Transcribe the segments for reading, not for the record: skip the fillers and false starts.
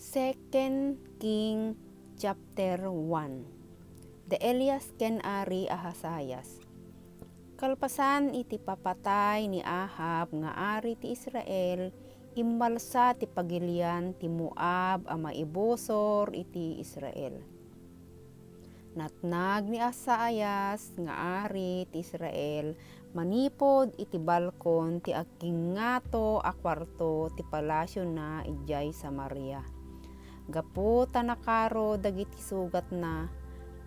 2 King chapter 1. The Elias ken Ari Ahasayas. Kalpasan iti papatay ni Ahab nga ari ti Israel, imbalsa ti pagilian ti Moab a maibosor iti Israel. Natnag ni Asayas nga ari ti Israel, manipod iti balkon ti akingato a kwarto ti palasyo na ijay Samaria. Gapu tanakaro dagiti sugat na,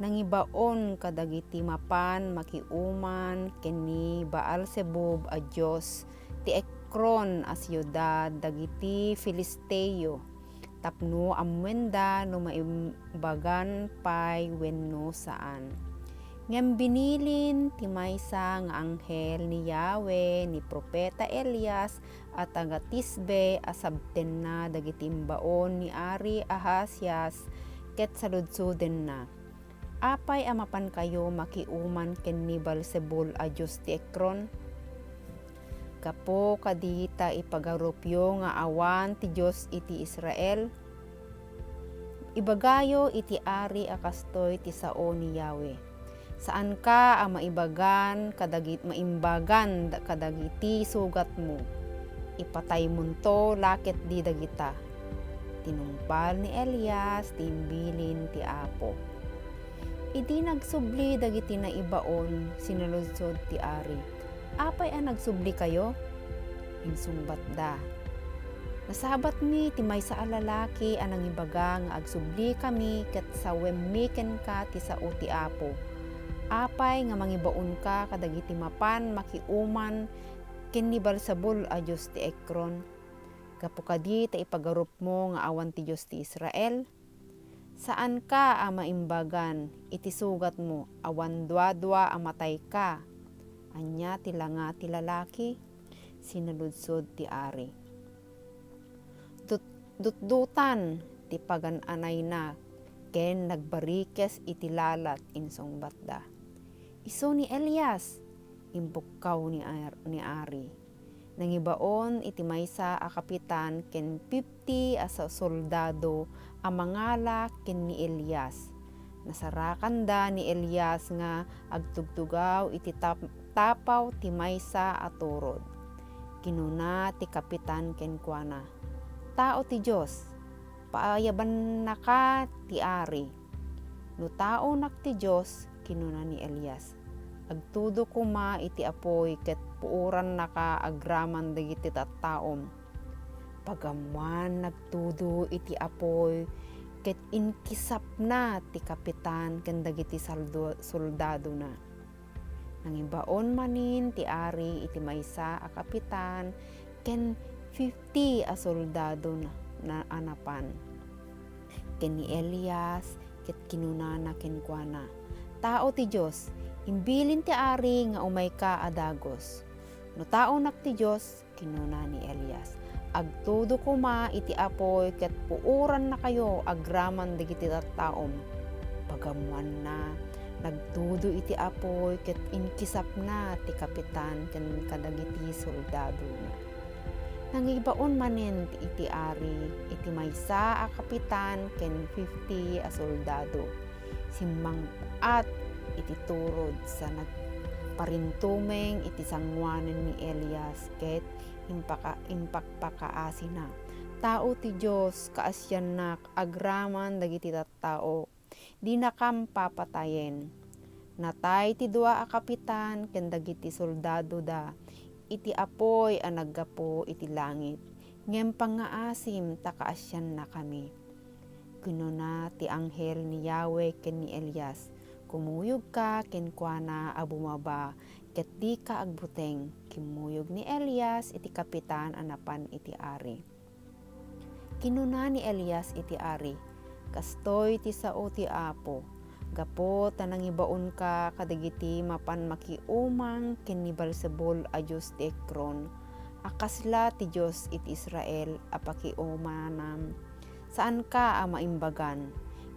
nangibaon kadagiti mapan makiuman keni Baalsebub a Diyos ti Ekron a siyudad dagiti Filisteo, tapno amwenda no maimbagan pay wenno saan. Ngem binilin ti maysa nga anghel ni Yahweh ni propeta Elias at taga Tisbe a sabten na dagiti imbaon ni Ari Ahasias ket saludsuden na. Apay amapan kayo makiuman ken ni Baalsebul a Diyos ti Ekron? Kapo kadita ipagarupyo nga awan ti Diyos iti Israel? Ibagayo iti Ari a kastoy ti sao ni Yahweh. Saan ka maimbagan kadagiti sugat mo? Ipatay munto laket di dagita. Tinumpal ni Elias timbilin ti Apo. Idi nagsubli dagiti na ibaon sinaludsod ti Ari. Apay a nagsubli kayo? Insungbat da. Nasabat mi ti maysa a lalaki anang ibaga nga agsubli kami ket sawemmiken ka ti sao ti Apo. Apay nga mangibaon ka kadagiti mapan makiuman ken ni Baalsebul a Diyos ti Ekron. Gapu kadi ta ipagarup mo nga awan ti Diyos ti Israel? Saan ka maimbagan iti sugat mo awan dua-dua amatay ka? Anya ti langa ti lalaki? Sinaludsod ti Ari. Dutdutan ti pagan-anay na ken nagbarikes iti lalat insungbat da. Isu ni Elias, imbukkaw ni Ari. Nangibaon iti maysa a kapitan ken 50 a soldado a mangala ken ni Elias. Nasarakan da ni Elias nga agtugtugaw iti tapaw ti maysa a turod. Kinuna ti kapitan ken kuana, tao ti Diyos, paayaban na ka ti Ari. No tao nak ti Diyos, kinuna ni Elias, agtudo kuma iti apoy ket puuran naka agraman dagiti tattaom. Pagamuan nagtudo iti apoy ket inkisap na ti kapitan ken dagiti soldado na. Nangibaon manin ti Ari iti maysa a kapitan ken 50 a soldado na anapan. Ken ni Elias ket kinunana ken kuana, tao ti Diyos, imbilin ti Ari nga umay ka adagos. No tao nak ti Diyos, kinuna ni Elias, agtudo kuma iti apoy ket puuran na kayo agraman dagiti tattaom. Pagamuan na nagtudo iti apoy ket inkisap na ti kapitan ken kadagiti soldado na. Nangibaon manen iti Ari iti maysa a kapitan ken 50 a soldado. Simmang-at iti turod sa nagparintumeng iti sangwanen ni Elias ket impakpakaasi na. Tao ti Diyos kaasyan nak agraman dagiti tattao, di nakam papatayen. Natay ti dua a kapitan ken dagiti soldado da, iti apoy a naggapo iti langit. Ngem pangaasim ta kaasyan na kami. Kinuna ti anghel ni Yahweh ken ni Elias, kumuyog ka ken kuana a bumaba ket di ka agbuteng. Kimuyog ni Elias iti kapitan anapan iti Ari. Kinuna ni Elias iti Ari, kastoy ti sao ti Apo, gapo tanangibaon ka kadagiti mapan makiumang ken ni Baalsebul a Diyos ti Ekron, akasla ti Diyos iti Israel a pakiumanam. Saan ka maimbagan?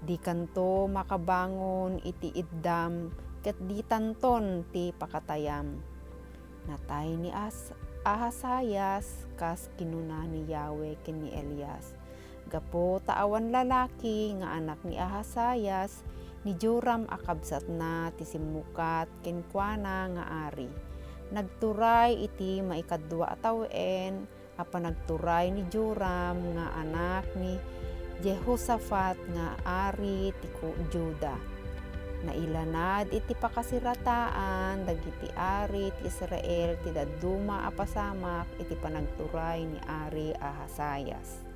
Di kanto makabangon iti iddam ket di tanton ti pakatayam. Natay ni Ahasayas kas kinuna ni Yahweh ken ni Elias, Gapo taawan lalaki nga anak ni Ahasayas, ni Joram akabsat na ti simukat kenkwana nga ari. Nagturay iti maikadwa atawen, apan nagturay ni Joram nga anak ni Jehoshaphat nga ari ti Juda. Nailanad iti pakasirataan dagiti ari ti Israel ti dadduma a pasamak iti panagturay ni Ari Ahasayas.